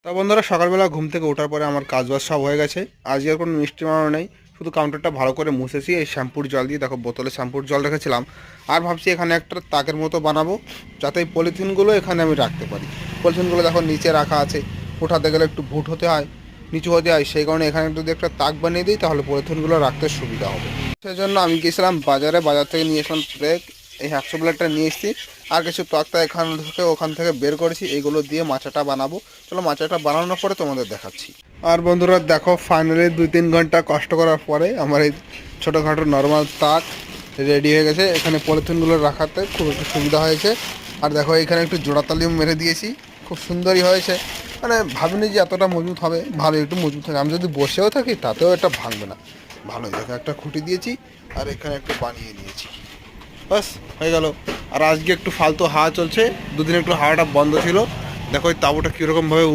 তা বন্ধুরা, সকালবেলা ঘুম থেকে ওঠার পরে আমার কাজবাজ সব হয়ে গেছে। আজকে আর কোনো মিষ্টি বানানো নেই, শুধু কাউন্টারটা ভালো করে মুছেছি এই শ্যাম্পুর জল দিয়ে। দেখো বোতলে শ্যাম্পুর জল রেখেছিলাম, আর ভাবছি এখানে একটা তাকের মতো বানাবো, যাতে এই পলিথিনগুলো এখানে আমি রাখতে পারি। পলিথিনগুলো দেখো নিচে রাখা আছে, ওঠাতে গেলে একটু ভুট হতে হয়, নিচু হতে হয়, সেই কারণে এখানে যদি একটা তাক বানিয়ে দিই তাহলে পলিথিনগুলো রাখতে সুবিধা হবে। সেই জন্য আমি গিয়েছিলাম বাজার থেকে নিয়ে এসলাম ব্রেক, এই 100 প্লেটটা নিয়ে এসেছি, আর কিছু তক্তা ওখান থেকে বের করেছি, এইগুলো দিয়ে মাচাটা বানাবো। চলো মাচাটা বানানোর পরে তোমাদের দেখাচ্ছি। আর বন্ধুরা দেখো, ফাইনালি 2-3 ঘন্টা কষ্ট করার পরে আমার এই ছোটোখাটো নর্মাল তাক রেডি হয়ে গেছে। এখানে পলিথিনগুলো রাখাতে খুব একটু সুবিধা হয়েছে। আর দেখো এখানে একটু জোড়াতালিও মেরে দিয়েছি, খুব সুন্দরই হয়েছে। মানে ভাবিনি যে এতটা মজবুত হবে, ভালো একটু মজবুত হবে। আমি যদি বসেও থাকি তাতেও এটা ভাঙবে না, ভালোই। দেখো একটা খুঁটি দিয়েছি আর এখানে একটু বানিয়ে নিয়েছি, বাস হয়ে গেল। আর আজকে একটু ফালতু হাওয়া চলছে, দুদিন একটু হাওয়াটা বন্ধ ছিল। দেখো ওই তাঁবুটা কীরকমভাবে